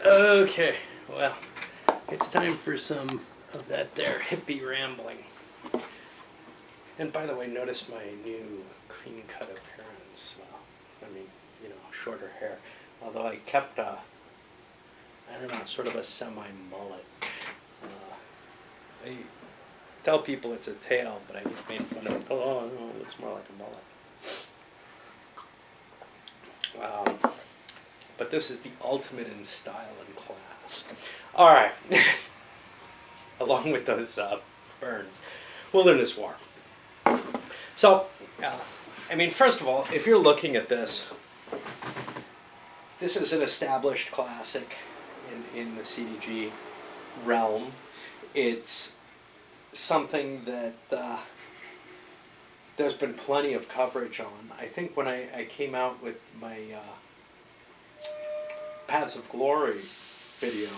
Okay, well, it's time for some of that there hippie rambling. And by the way, notice my new clean cut appearance. Well, I mean, shorter hair. Although I kept I don't know, sort of a semi-mullet. I tell people it's a tail, but I get made fun of it. Oh, no, it looks more like a mullet. But this is the ultimate in style and class. All right. Along with those burns. Wilderness War. So, first of all, if you're looking at this, this is an established classic in the CDG realm. It's something that there's been plenty of coverage on. I think when I came out with my Paths of Glory video,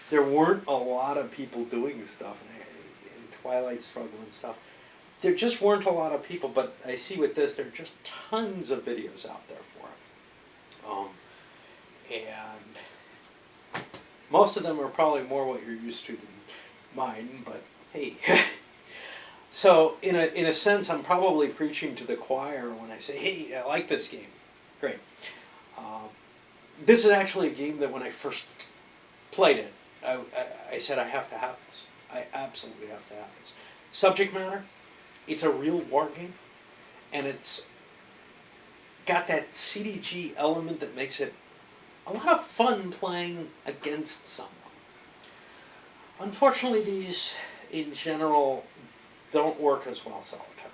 there weren't a lot of people doing stuff in Twilight Struggle and stuff. There just weren't a lot of people, but I see with this, there are just tons of videos out there for it. And most of them are probably more what you're used to than mine, but hey. So in a sense, I'm probably preaching to the choir when I say, hey, I like this game. Great. This is actually a game that when I first played it, I said I have to have this. I absolutely have to have this. Subject matter, it's a real war game, and it's got that CDG element that makes it a lot of fun playing against someone. Unfortunately, these, in general, don't work as well solitaire.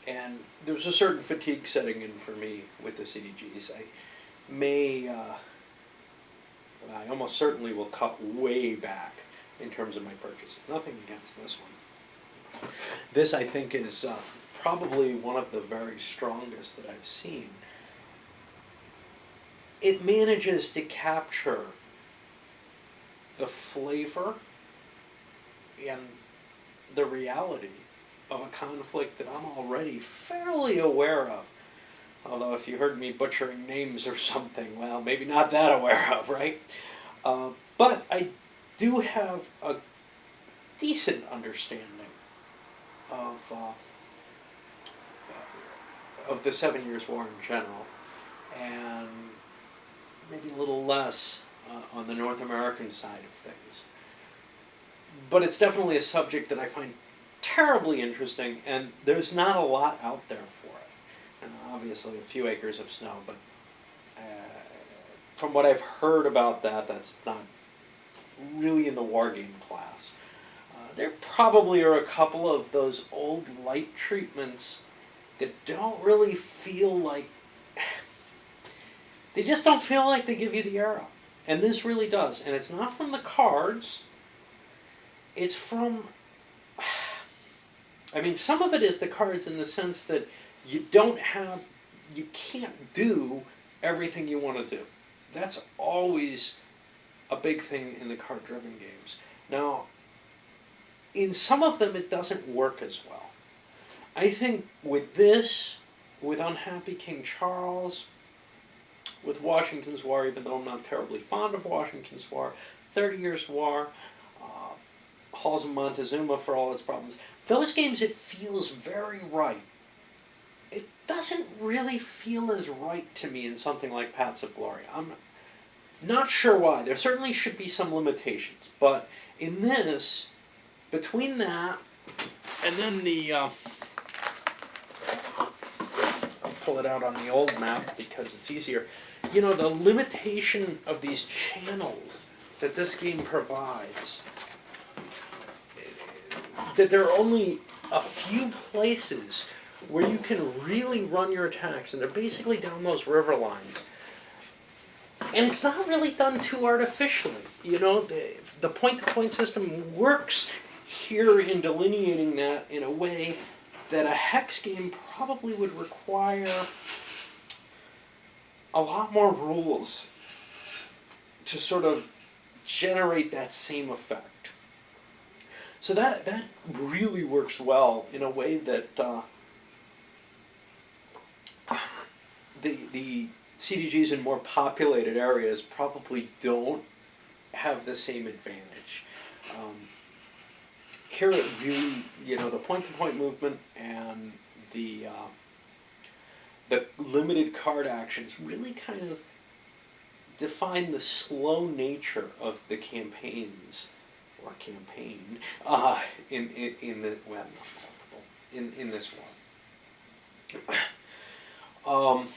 And there's a certain fatigue setting in for me with the CDGs. I almost certainly will cut way back in terms of my purchases. Nothing against this one. This, I think, is probably one of the very strongest that I've seen. It manages to capture the flavor and the reality of a conflict that I'm already fairly aware of. Although if you heard me butchering names or something, well, maybe not that aware of, right? But I do have a decent understanding of the 7 Years' War in general, and maybe a little less on the North American side of things. But it's definitely a subject that I find terribly interesting, and there's not a lot out there for it. And obviously a few acres of snow, but from what I've heard about that, that's not really in the wargame class. There probably are a couple of those old light treatments that don't really feel like... They just don't feel like they give you the era. And this really does. And it's not from the cards. It's from... some of it is the cards in the sense that you can't do everything you want to do. That's always a big thing in the card-driven games. Now, in some of them it doesn't work as well. I think with this, with Unhappy King Charles, with Washington's War, even though I'm not terribly fond of Washington's War, 30 Years' War, Halls of Montezuma for all its problems, those games it feels very right. It doesn't really feel as right to me in something like Paths of Glory. I'm not sure why. There certainly should be some limitations, but in this, between that and then the... I'll pull it out on the old map because it's easier. The limitation of these channels that this game provides, that there are only a few places where you can really run your attacks, and they're basically down those river lines. And it's not really done too artificially. The point-to-point system works here in delineating that in a way that a hex game probably would require a lot more rules to sort of generate that same effect. So that really works well in a way that the CDGs in more populated areas probably don't have the same advantage. Here it really, the point-to-point movement and the limited card actions really kind of define the slow nature of the campaigns, or campaign, in the, well, not multiple, in this one.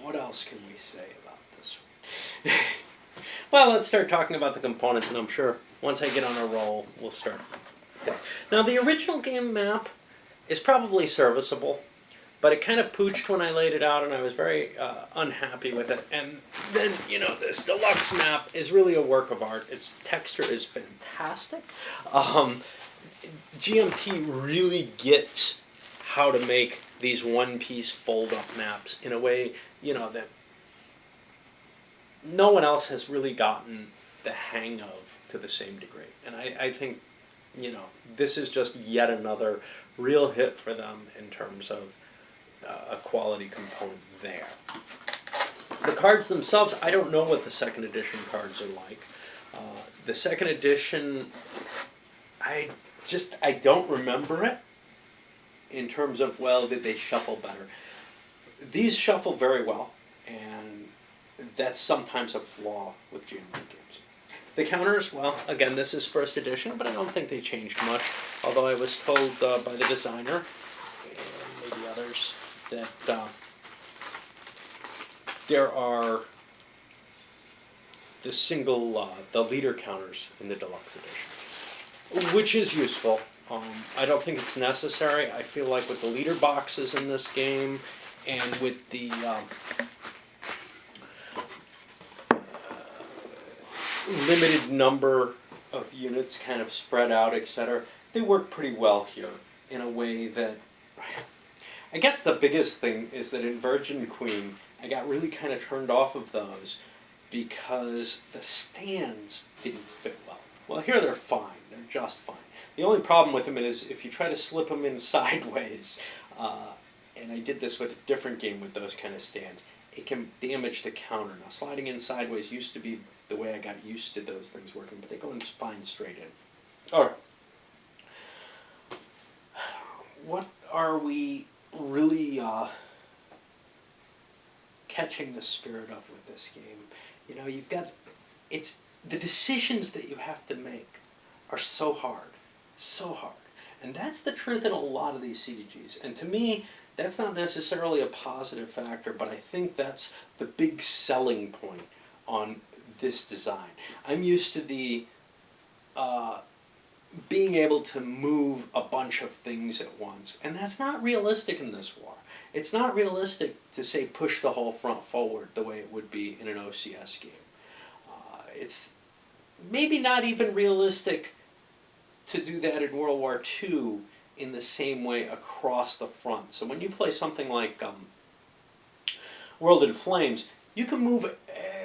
What else can we say about this one? Well, let's start talking about the components, and I'm sure once I get on a roll, we'll start. Now, the original game map is probably serviceable, but it kind of pooched when I laid it out, and I was very unhappy with it. And then, this deluxe map is really a work of art. Its texture is fantastic. GMT really gets how to make these one-piece fold-up maps in a way, that no one else has really gotten the hang of to the same degree. And I think, this is just yet another real hit for them in terms of a quality component there. The cards themselves, I don't know what the second edition cards are like. The second edition, I don't remember it in terms of, well, did they shuffle better? These shuffle very well, and that's sometimes a flaw with GMT games. The counters, well, again, this is first edition, but I don't think they changed much, although I was told by the designer, and maybe others, that there are the leader counters in the deluxe edition, which is useful. I don't think it's necessary. I feel like with the leader boxes in this game, and with the limited number of units kind of spread out, etc., they work pretty well here in a way that, I guess the biggest thing is that in Virgin Queen, I got really kind of turned off of those because the stands didn't fit well. Well, here they're fine. They're just fine. The only problem with them is if you try to slip them in sideways, and I did this with a different game with those kind of stands, it can damage the counter. Now, sliding in sideways used to be the way I got used to those things working, but they go in fine straight in. All right. What are we really catching the spirit of with this game? You've got, the decisions that you have to make are so hard, so hard. And that's the truth in a lot of these CDGs. And to me, that's not necessarily a positive factor, but I think that's the big selling point on this design. I'm used to the being able to move a bunch of things at once, and that's not realistic in this war. It's not realistic to say push the whole front forward the way it would be in an OCS game. It's maybe not even realistic to do that in World War II in the same way across the front. So when you play something like World in Flames, you can move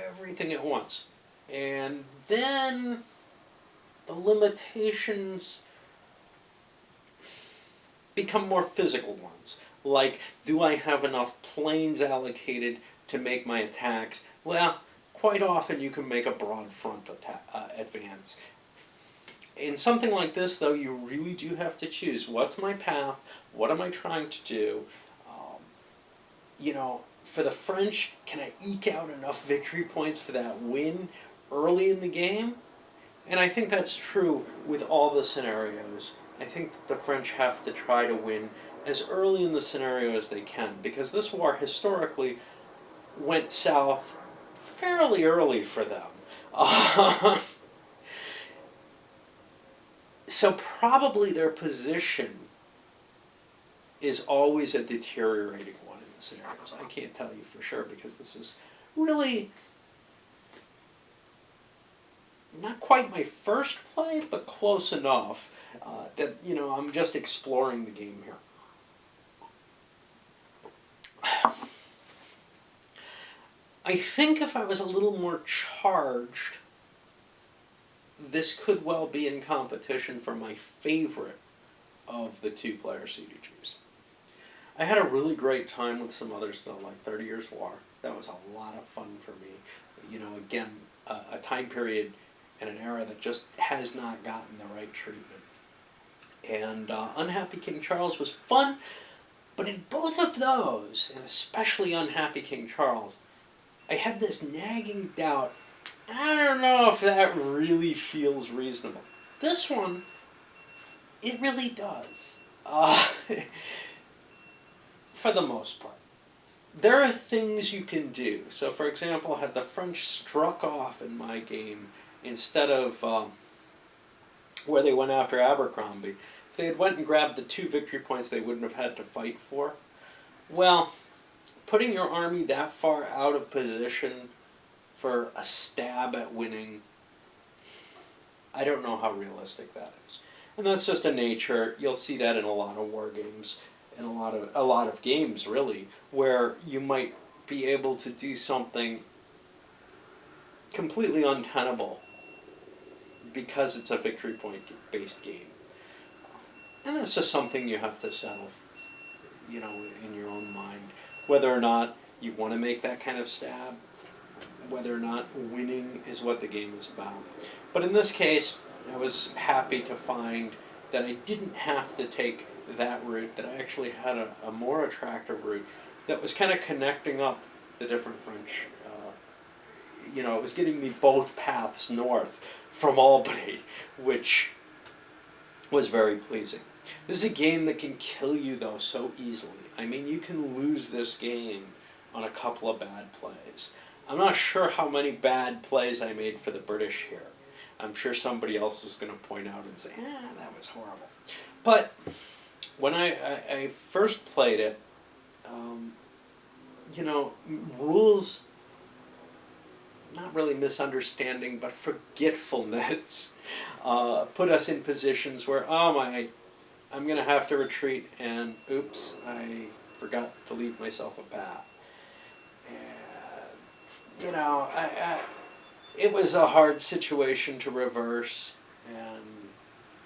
everything at once. And then the limitations become more physical ones. Like, do I have enough planes allocated to make my attacks? Well, quite often you can make a broad front advance. In something like this, though, you really do have to choose. What's my path? What am I trying to do? For the French, can I eke out enough victory points for that win early in the game? And I think that's true with all the scenarios. I think the French have to try to win as early in the scenario as they can, because this war historically went south fairly early for them. So probably their position is always a deteriorating one in the scenarios. I can't tell you for sure, because this is really not quite my first play, but close enough that, I'm just exploring the game here. I think if I was a little more charged, this could well be in competition for my favorite of the two-player CDGs. I had a really great time with some others though, like 30 Years War. That was a lot of fun for me. You know, again, a time period and an era that just has not gotten the right treatment. And Unhappy King Charles was fun, but in both of those, and especially Unhappy King Charles, I had this nagging doubt. I don't know if that really feels reasonable. This one, it really does. For the most part. There are things you can do. So, for example, had the French struck off in my game instead of where they went after Abercrombie, if they had went and grabbed the 2 victory points they wouldn't have had to fight for, well, putting your army that far out of position for a stab at winning, I don't know how realistic that is. And that's just a nature. You'll see that in a lot of war games, in a lot of games really, where you might be able to do something completely untenable because it's a victory point based game. And that's just something you have to settle, you know, in your own mind, whether or not you want to make that kind of stab, whether or not winning is what the game is about. But in this case, I was happy to find that I didn't have to take that route, that I actually had a more attractive route that was kind of connecting up the different French. You know, it was getting me both paths north from Albany, which was very pleasing. This is a game that can kill you, though, so easily. I mean, you can lose this game on a couple of bad plays. I'm not sure how many bad plays I made for the British here. I'm sure somebody else is going to point out and say, that was horrible. But when I first played it, you know, rules, not really misunderstanding, but forgetfulness, put us in positions where, I'm going to have to retreat, and oops, I forgot to leave myself a path. And, you know, it was a hard situation to reverse, and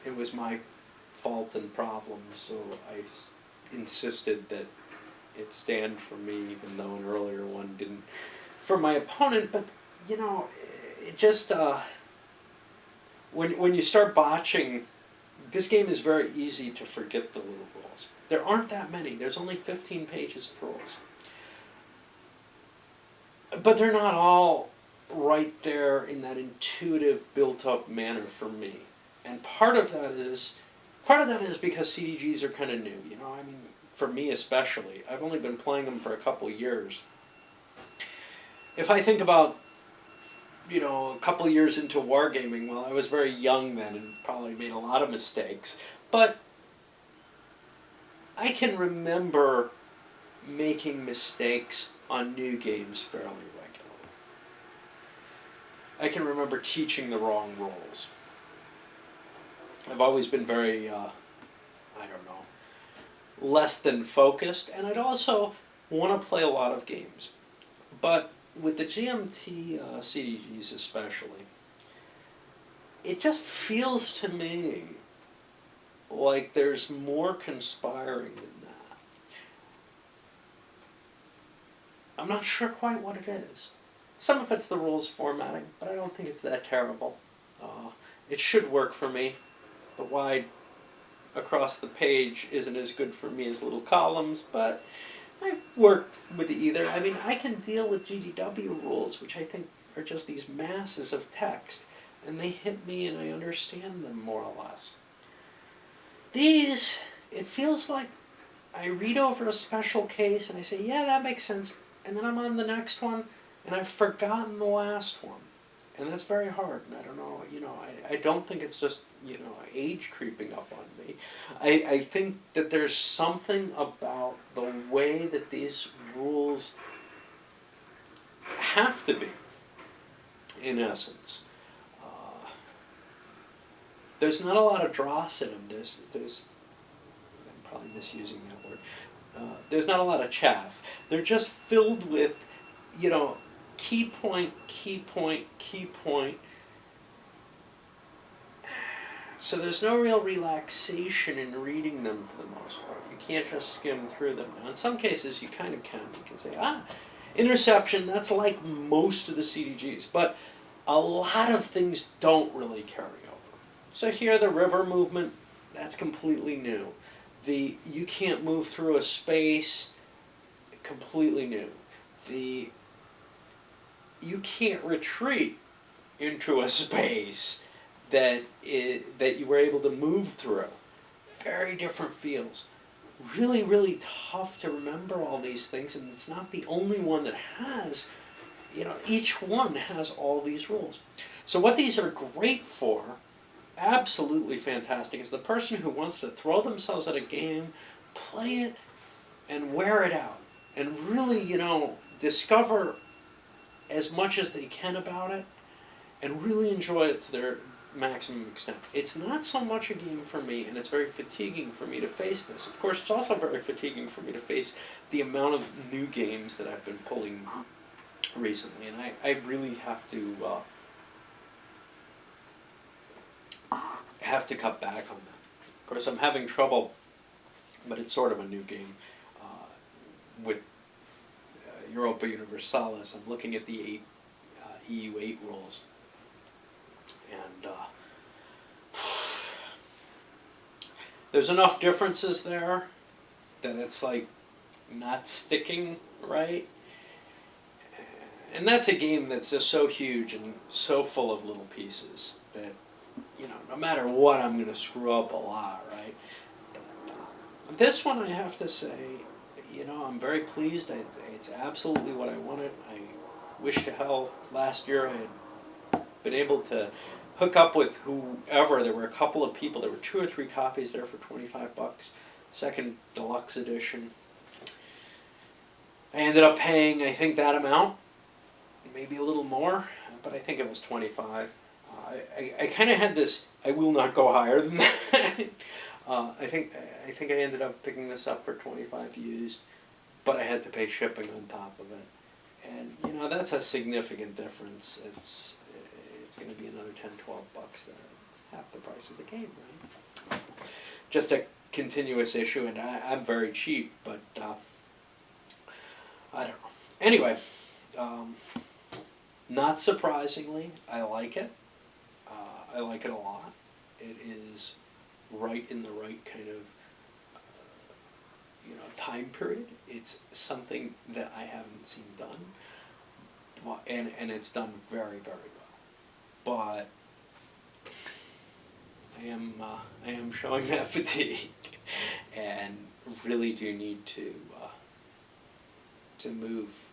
it was my fault and problem, so I insisted that it stand for me, even though an earlier one didn't for my opponent. But, you know, it just, when you start botching, this game is very easy to forget the little rules. There aren't that many. There's only 15 pages of rules. But they're not all right there in that intuitive, built-up manner for me. And part of that is because CDGs are kind of new. You know, I mean, for me especially, I've only been playing them for a couple years. If I think about, you know, a couple years into wargaming, well, I was very young then and probably made a lot of mistakes. But I can remember making mistakes on new games fairly regularly. I can remember teaching the wrong rules. I've always been very, less than focused, and I'd also want to play a lot of games. But with the GMT CDGs especially, it just feels to me like there's more conspiring than that. I'm not sure quite what it is. Some of it's the rules formatting, but I don't think it's that terrible. It should work for me. The wide across the page isn't as good for me as little columns, but I work with either. I mean, I can deal with GDW rules, which I think are just these masses of text, and they hit me and I understand them more or less. These, it feels like I read over a special case and I say, yeah, that makes sense, and then I'm on the next one and I've forgotten the last one. And that's very hard, and I don't know, I don't think it's just, age creeping up on me. I think that there's something about the way that these rules have to be, in essence. There's not a lot of dross in them. There's I'm probably misusing that word. There's not a lot of chaff. They're just filled with, key point, key point, key point. So there's no real relaxation in reading them for the most part. You can't just skim through them. Now, in some cases, you kind of can. You can say, interception, that's like most of the CDGs. But a lot of things don't really carry over. So here, the river movement, that's completely new. The you can't move through a space, completely new. The you can't retreat into a space that you were able to move through. Very different feels. Really, really tough to remember all these things, and it's not the only one that has, each one has all these rules. So what these are great for, absolutely fantastic, is the person who wants to throw themselves at a game, play it, and wear it out. And really, discover as much as they can about it, and really enjoy it to their maximum extent. It's not so much a game for me, and it's very fatiguing for me to face this. Of course, it's also very fatiguing for me to face the amount of new games that I've been pulling recently, and I really have to cut back on that. Of course, I'm having trouble, but it's sort of a new game with Europa Universalis. I'm looking at the EU8 rules, and there's enough differences there that it's like not sticking right. And that's a game that's just so huge and so full of little pieces that, no matter what, I'm going to screw up a lot, right? But this one, I have to say, I'm very pleased. It's absolutely what I wanted. I wish to hell last year I had been able to hook up with whoever. There were a couple of people. There were 2 or 3 copies there for $25. Second deluxe edition. I ended up paying, I think, that amount, maybe a little more, but I think it was 25. I kind of had this, I will not go higher than that. I think I ended up picking this up for 25 used, but I had to pay shipping on top of it. And, that's a significant difference. It's going to be another $10, $12 there. It's half the price of the game, right? Just a continuous issue, and I'm very cheap, but I don't know. Anyway, not surprisingly, I like it. I like it a lot. It is right in the right kind of time period. It's something that I haven't seen done, and it's done very, very well. But I am showing that fatigue, and really do need to move.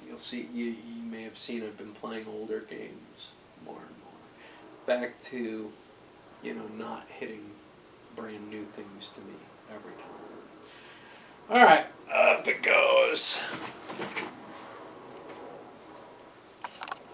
You'll see. You may have seen I've been playing older games more and more, back to not hitting brand new things to me every time. All right, up it goes.